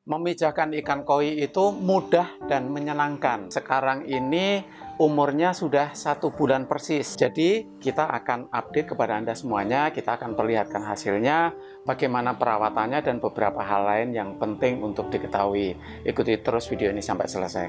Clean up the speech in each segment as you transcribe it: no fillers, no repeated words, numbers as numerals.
Memijahkan ikan koi itu mudah dan menyenangkan. Sekarang ini umurnya sudah 1 bulan persis. Jadi kita akan update kepada Anda semuanya. Kita akan perlihatkan hasilnya, bagaimana perawatannya, dan beberapa hal lain yang penting untuk diketahui. Ikuti terus video ini sampai selesai.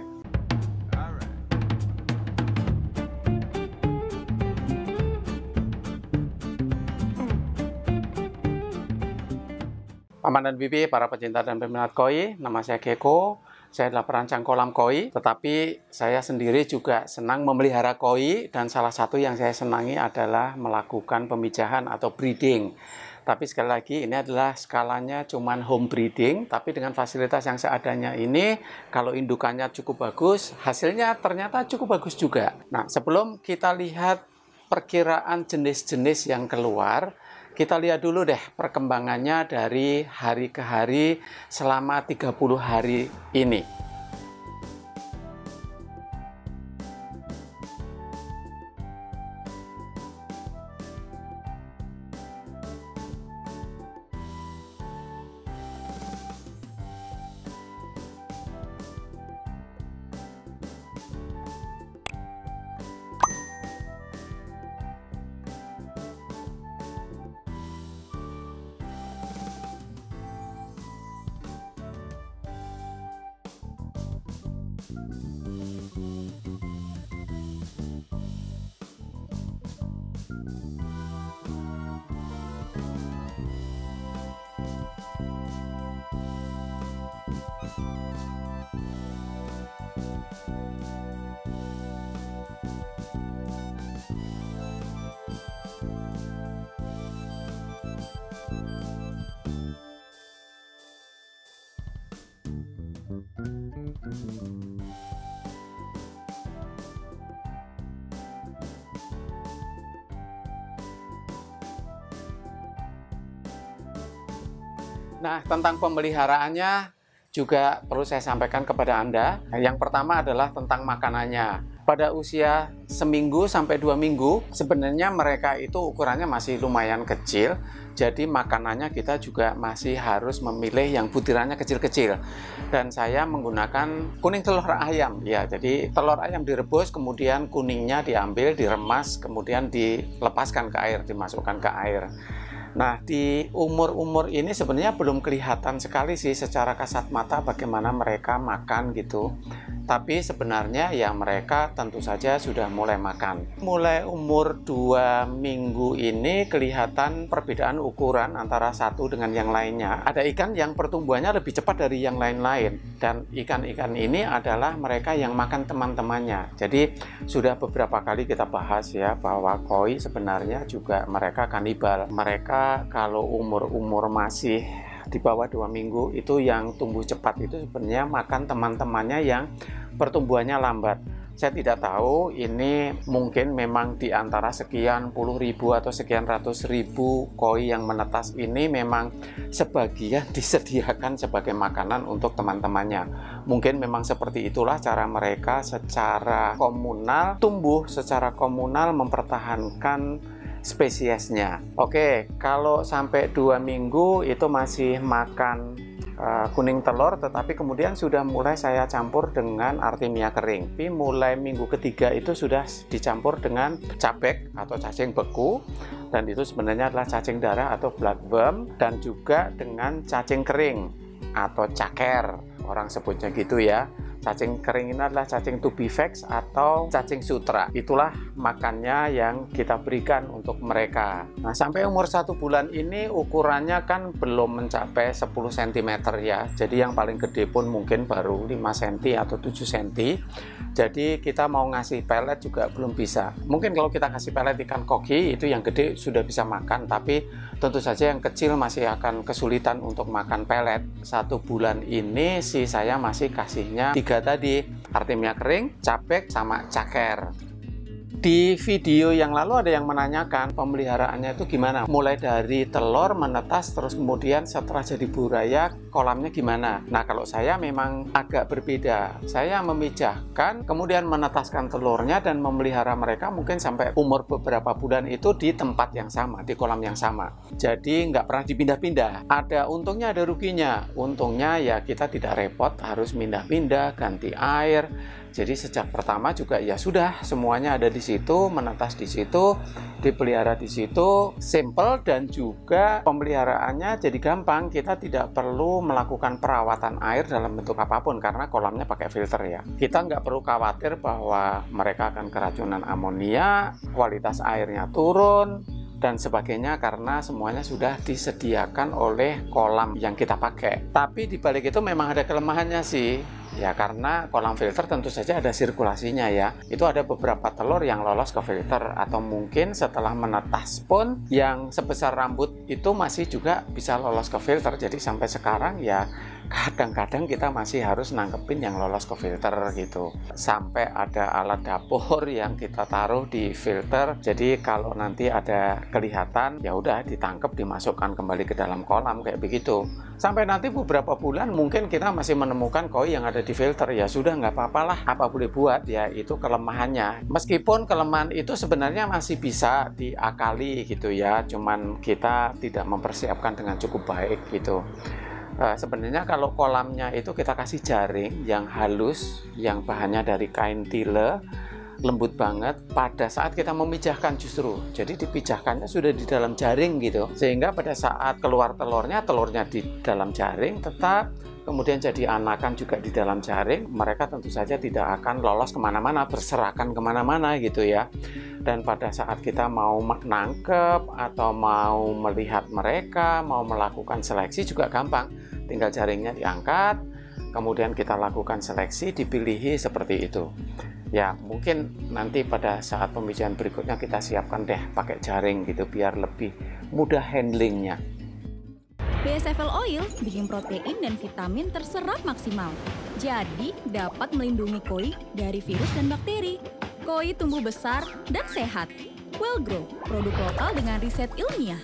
Paman dan Bibi, para pecinta dan peminat koi, nama saya Gecko. Saya adalah perancang kolam koi, tetapi saya sendiri juga senang memelihara koi, dan salah satu yang saya senangi adalah melakukan pemijahan atau breeding. Tapi sekali lagi, ini adalah skalanya cuman home breeding, tapi dengan fasilitas yang seadanya ini, kalau indukannya cukup bagus, hasilnya ternyata cukup bagus juga. Nah, sebelum kita lihat perkiraan jenis-jenis yang keluar, kita lihat dulu deh perkembangannya dari hari ke hari selama 30 hari ini. Nah, tentang pemeliharaannya juga perlu saya sampaikan kepada Anda. Yang pertama adalah tentang makanannya. Pada usia seminggu sampai 2 minggu, sebenarnya mereka itu ukurannya masih lumayan kecil. Jadi makanannya kita juga masih harus memilih yang butirannya kecil-kecil. Dan saya menggunakan kuning telur ayam. Ya, jadi telur ayam direbus, kemudian kuningnya diambil, diremas, kemudian dilepaskan ke air, dimasukkan ke air. Nah, di umur-umur ini sebenarnya belum kelihatan sekali sih secara kasat mata bagaimana mereka makan gitu. Tapi sebenarnya ya mereka tentu saja sudah mulai makan. Mulai umur 2 minggu ini kelihatan perbedaan ukuran antara satu dengan yang lainnya. Ada ikan yang pertumbuhannya lebih cepat dari yang lain-lain. Dan ikan-ikan ini adalah mereka yang makan teman-temannya. Jadi sudah beberapa kali kita bahas ya bahwa koi sebenarnya juga mereka kanibal. Mereka kalau umur-umur masih di bawah 2 minggu itu yang tumbuh cepat itu sebenarnya makan teman-temannya yang pertumbuhannya lambat. Saya tidak tahu ini mungkin memang di antara sekian puluh ribu atau sekian ratus ribu koi yang menetas ini memang sebagian disediakan sebagai makanan untuk teman-temannya. Mungkin memang seperti itulah cara mereka secara komunal tumbuh, secara komunal mempertahankan spesiesnya. Oke, kalau sampai 2 minggu itu masih makan kuning telur, tetapi kemudian sudah mulai saya campur dengan artemia kering. Tapi mulai minggu ketiga itu sudah dicampur dengan cabek atau cacing beku, dan itu sebenarnya adalah cacing darah atau bloodworm, dan juga dengan cacing kering atau caker, orang sebutnya gitu ya. Cacing kering ini adalah cacing tubifax atau cacing sutra. Itulah makannya yang kita berikan untuk mereka. Nah, sampai umur 1 bulan ini ukurannya kan belum mencapai 10 cm ya. Jadi yang paling gede pun mungkin baru 5 cm atau 7 cm. Jadi kita mau ngasih pelet juga belum bisa. Mungkin kalau kita kasih pelet ikan koki itu yang gede sudah bisa makan, tapi tentu saja yang kecil masih akan kesulitan untuk makan pelet. 1 bulan ini sih saya masih kasihnya 3 tadi, artemia kering, cabek, sama caker. Di video yang lalu ada yang menanyakan pemeliharaannya itu gimana, mulai dari telur menetas terus kemudian setelah jadi buraya kolamnya gimana. Nah, kalau saya memang agak berbeda. Saya memijahkan kemudian menetaskan telurnya dan memelihara mereka mungkin sampai umur beberapa bulan itu di tempat yang sama, di kolam yang sama. Jadi nggak pernah dipindah-pindah. Ada untungnya, ada ruginya. Untungnya ya kita tidak repot harus pindah-pindah, ganti air. Jadi sejak pertama juga ya sudah semuanya ada di situ, menetas di situ, dipelihara di situ, simple, dan juga pemeliharaannya jadi gampang. Kita tidak perlu melakukan perawatan air dalam bentuk apapun karena kolamnya pakai filter ya. Kita nggak perlu khawatir bahwa mereka akan keracunan amonia, kualitas airnya turun, dan sebagainya karena semuanya sudah disediakan oleh kolam yang kita pakai. Tapi di balik itu memang ada kelemahannya sih. Ya karena kolam filter tentu saja ada sirkulasinya ya. Itu ada beberapa telur yang lolos ke filter atau mungkin setelah menetas pun yang sebesar rambut itu masih juga bisa lolos ke filter. Jadi sampai sekarang ya kadang-kadang kita masih harus nangkepin yang lolos ke filter gitu. Sampai ada alat dapur yang kita taruh di filter. Jadi kalau nanti ada kelihatan ya udah ditangkap, dimasukkan kembali ke dalam kolam kayak begitu. Sampai nanti beberapa bulan mungkin kita masih menemukan koi yang ada di filter, ya sudah nggak apa-apalah, apa boleh buat ya, itu kelemahannya. Meskipun kelemahan itu sebenarnya masih bisa diakali gitu ya, cuman kita tidak mempersiapkan dengan cukup baik gitu. Sebenarnya kalau kolamnya itu kita kasih jaring yang halus, yang bahannya dari kain tile, lembut banget pada saat kita memijahkan justru. Jadi dipijahkannya sudah di dalam jaring gitu. Sehingga pada saat keluar telurnya di dalam jaring tetap, kemudian jadi anakan juga di dalam jaring, mereka tentu saja tidak akan lolos kemana-mana, berserakan kemana-mana gitu ya. Dan pada saat kita mau nangkep atau mau melihat mereka, mau melakukan seleksi juga gampang. Tinggal jaringnya diangkat, kemudian kita lakukan seleksi, dipilihi seperti itu. Ya mungkin nanti pada saat pemijahan berikutnya kita siapkan deh pakai jaring gitu biar lebih mudah handlingnya. BSFL Oil bikin protein dan vitamin terserap maksimal. Jadi dapat melindungi koi dari virus dan bakteri. Koi tumbuh besar dan sehat. Wellgrow, produk lokal dengan riset ilmiah.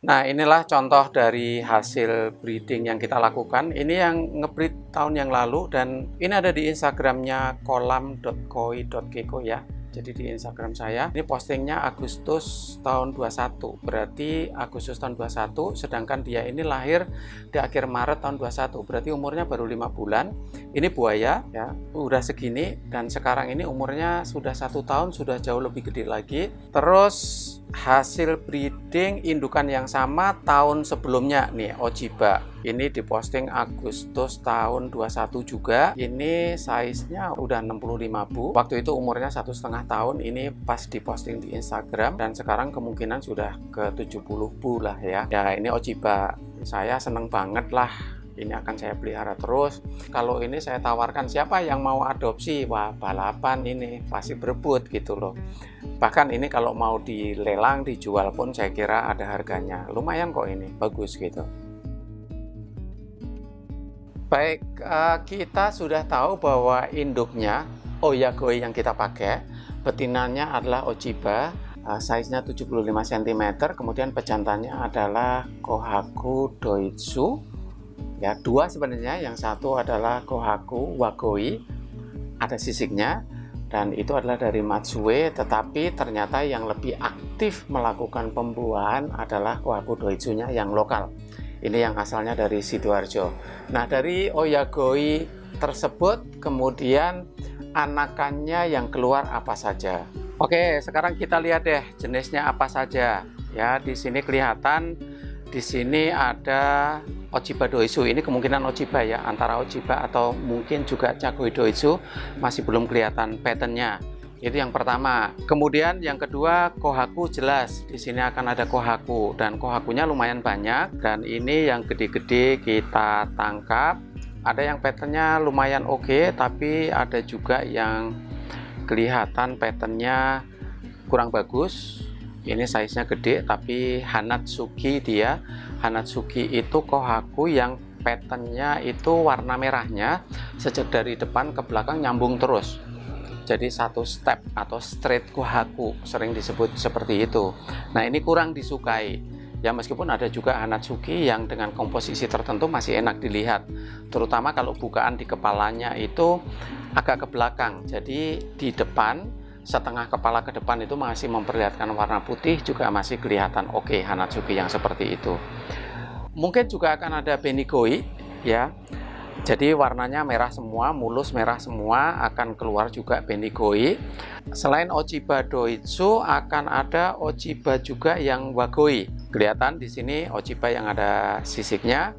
Nah, inilah contoh dari hasil breeding yang kita lakukan. Ini yang ngebreed tahun yang lalu dan ini ada di Instagramnya kolam.koi.keko ya. Jadi di Instagram saya, ini postingnya Agustus tahun 21, berarti Agustus tahun 21, sedangkan dia ini lahir di akhir Maret tahun 21, berarti umurnya baru 5 bulan. Ini buaya ya, udah segini, dan sekarang ini umurnya sudah 1 tahun, sudah jauh lebih gede lagi. Terus hasil breeding indukan yang sama tahun sebelumnya nih, Ojiba. Ini diposting Agustus tahun 21 juga. Ini size-nya udah 65 bu. Waktu itu umurnya 1,5 tahun. Ini pas diposting di Instagram dan sekarang kemungkinan sudah ke 70 bu lah ya. Ya ini Ojiba. Saya seneng banget lah. Ini akan saya pelihara terus. Kalau ini saya tawarkan siapa yang mau adopsi, wah balapan ini pasti berebut gitu loh. Bahkan ini kalau mau dilelang, dijual pun saya kira ada harganya. Lumayan kok ini, bagus gitu. Baik, kita sudah tahu bahwa induknya Oyagoi yang kita pakai, betinanya adalah Ojiba, size-nya 75 cm, kemudian pejantannya adalah Kohaku Doitsu. Ya, dua sebenarnya, yang satu adalah Kohaku Wagoi, ada sisiknya, dan itu adalah dari Matsue, tetapi ternyata yang lebih aktif melakukan pembuahan adalah Kohaku Doitsu-nya yang lokal. Ini yang asalnya dari Sidoarjo. Nah, dari Oyagoi tersebut kemudian anakannya yang keluar apa saja. Oke, sekarang kita lihat deh jenisnya apa saja. Ya, di sini kelihatan, di sini ada Ojiba Doitsu. Ini kemungkinan Ojiba ya, antara Ojiba atau mungkin juga Chagoi Doitsu, masih belum kelihatan patternnya. Itu yang pertama. Kemudian yang kedua, Kohaku jelas. Di sini akan ada Kohaku dan Kohakunya lumayan banyak. Dan ini yang gede-gede kita tangkap. Ada yang patternnya lumayan oke, tapi ada juga yang kelihatan patternnya kurang bagus. Ini size-nya gede, tapi Hanatsuki dia. Hanatsuki itu Kohaku yang patternnya itu warna merahnya sejak dari depan ke belakang nyambung terus. Jadi satu step atau straight kohaku sering disebut seperti itu. Nah, ini kurang disukai. Ya, meskipun ada juga Hanatsuki yang dengan komposisi tertentu masih enak dilihat. Terutama kalau bukaan di kepalanya itu agak ke belakang. Jadi di depan, setengah kepala ke depan itu masih memperlihatkan warna putih, juga masih kelihatan oke Hanatsuki yang seperti itu. Mungkin juga akan ada Benigoi ya. Jadi warnanya merah semua, mulus merah semua, akan keluar juga Benigoi. Selain Ochiba Doitsu akan ada Ochiba juga yang Wagoi. Kelihatan di sini Ochiba yang ada sisiknya.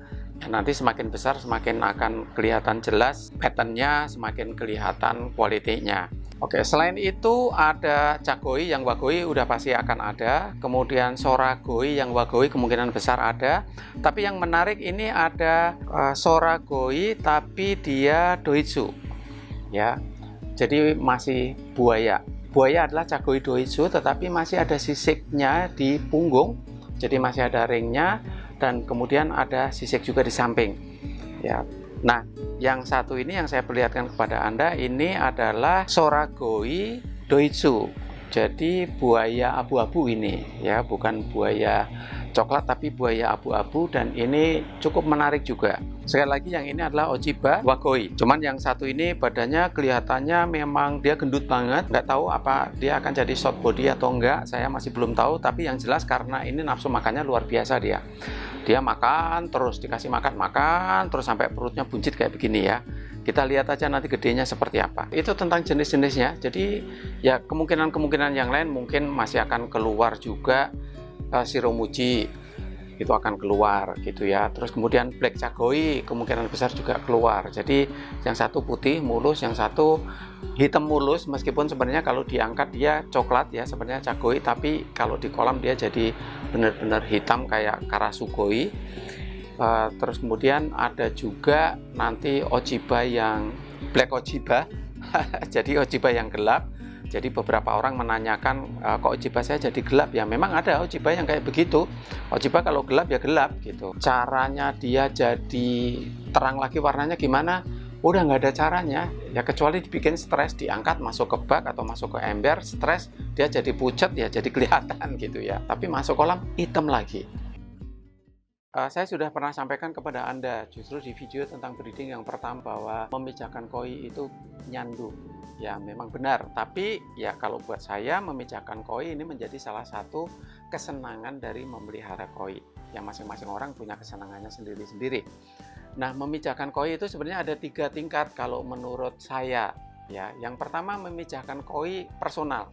Nanti semakin besar semakin akan kelihatan jelas patternnya, semakin kelihatan kualitinya. Oke, selain itu ada Chagoi yang Wagoi udah pasti akan ada. Kemudian Soragoi yang Wagoi kemungkinan besar ada. Tapi yang menarik ini ada Soragoi tapi dia Doitsu. Ya. Jadi masih buaya. Buaya adalah Chagoi Doitsu tetapi masih ada sisiknya di punggung. Jadi masih ada ringnya dan kemudian ada sisik juga di samping. Ya. Nah, yang satu ini yang saya perlihatkan kepada Anda ini adalah Soragoi Doitsu. Jadi buaya abu-abu ini ya, bukan buaya coklat tapi buaya abu-abu, dan ini cukup menarik juga. Sekali lagi yang ini adalah Ochiba Wagoi. Cuman yang satu ini badannya kelihatannya memang dia gendut banget. Nggak tahu apa dia akan jadi short body atau enggak, saya masih belum tahu. Tapi yang jelas karena ini nafsu makannya luar biasa dia. Dia makan terus, dikasih makan terus sampai perutnya buncit kayak begini ya. Kita lihat aja nanti gedenya seperti apa. Itu tentang jenis-jenisnya. Jadi ya kemungkinan-kemungkinan yang lain mungkin masih akan keluar juga. Shiromuji itu akan keluar gitu ya. Terus kemudian Black Chagoi kemungkinan besar juga keluar. Jadi yang satu putih mulus, yang satu hitam mulus, meskipun sebenarnya kalau diangkat dia coklat ya sebenarnya Chagoi, tapi kalau di kolam dia jadi benar-benar hitam kayak Karasugoi. Terus kemudian ada juga nanti Ochiba yang Black Ochiba. Jadi Ochiba yang gelap. Jadi beberapa orang menanyakan kok Ochiba saya jadi gelap ya. Memang ada Ochiba yang kayak begitu. Ochiba kalau gelap ya gelap gitu. Caranya dia jadi terang lagi warnanya gimana? Udah nggak ada caranya ya, kecuali dibikin stres, diangkat masuk ke bak atau masuk ke ember, stres dia jadi pucat ya, jadi kelihatan gitu ya. Tapi masuk kolam hitam lagi. Saya sudah pernah sampaikan kepada Anda justru di video tentang breeding yang pertama bahwa memijahkan koi itu nyandu. Ya memang benar, tapi ya kalau buat saya memijahkan koi ini menjadi salah satu kesenangan dari memelihara koi. Yang masing-masing orang punya kesenangannya sendiri-sendiri. Nah, memijahkan koi itu sebenarnya ada 3 tingkat kalau menurut saya. Ya, yang pertama memijahkan koi personal.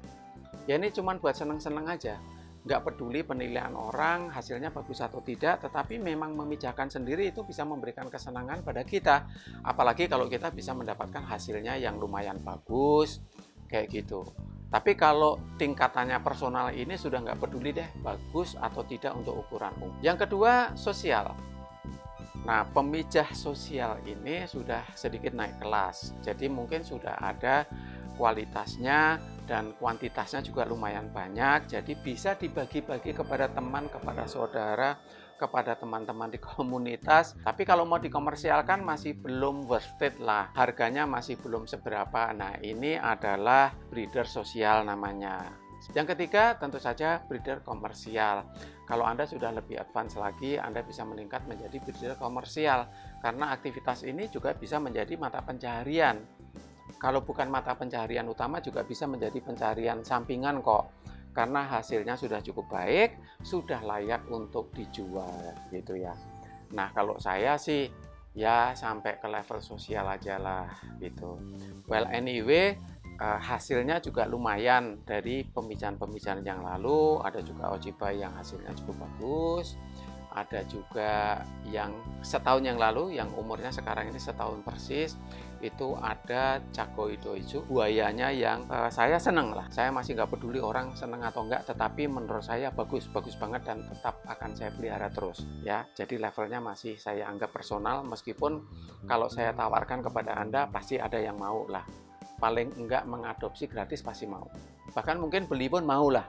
Ya ini cuma buat seneng-seneng aja. Nggak peduli penilaian orang, hasilnya bagus atau tidak, tetapi memang memijahkan sendiri itu bisa memberikan kesenangan pada kita. Apalagi kalau kita bisa mendapatkan hasilnya yang lumayan bagus, kayak gitu. Tapi kalau tingkatannya personal ini sudah nggak peduli deh, bagus atau tidak untuk ukuran umum. Yang kedua, sosial. Nah, pemijah sosial ini sudah sedikit naik kelas. Jadi mungkin sudah ada kualitasnya dan kuantitasnya juga lumayan banyak, jadi bisa dibagi-bagi kepada teman, kepada saudara, kepada teman-teman di komunitas. Tapi kalau mau dikomersialkan masih belum worth it lah, harganya masih belum seberapa. Nah, ini adalah breeder sosial namanya. Yang ketiga tentu saja breeder komersial. Kalau Anda sudah lebih advance lagi, Anda bisa meningkat menjadi breeder komersial karena aktivitas ini juga bisa menjadi mata pencaharian. Kalau bukan mata pencaharian utama juga bisa menjadi pencaharian sampingan kok. Karena hasilnya sudah cukup baik, sudah layak untuk dijual gitu ya. Nah, kalau saya sih ya sampai ke level sosial aja lah gitu. Well anyway, hasilnya juga lumayan dari pemijahan-pemijahan yang lalu. Ada juga Ochiba yang hasilnya cukup bagus. Ada juga yang setahun yang lalu, yang umurnya sekarang ini setahun persis, itu ada Chagoi Doitsu, buayanya yang saya seneng lah. Saya masih nggak peduli orang seneng atau enggak, tetapi menurut saya bagus banget dan tetap akan saya pelihara terus ya. Jadi levelnya masih saya anggap personal, meskipun kalau saya tawarkan kepada Anda pasti ada yang mau lah. Paling enggak mengadopsi gratis pasti mau. Bahkan mungkin beli pun mau lah.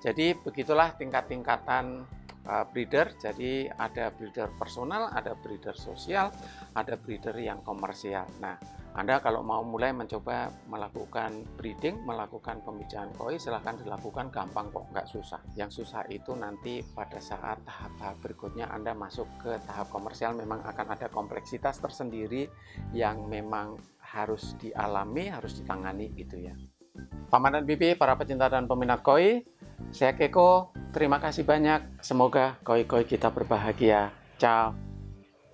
Jadi begitulah tingkat-tingkatan breeder. Jadi ada breeder personal, ada breeder sosial, ada breeder yang komersial. Nah, Anda kalau mau mulai mencoba melakukan breeding, melakukan pemijahan koi, silahkan dilakukan, gampang kok, nggak susah. Yang susah itu nanti pada saat tahap-tahap berikutnya Anda masuk ke tahap komersial, memang akan ada kompleksitas tersendiri yang memang harus dialami, harus ditangani gitu ya. Paman dan Bibi, para pecinta dan peminat koi, saya Keko, terima kasih banyak. Semoga koi-koi kita berbahagia. Ciao.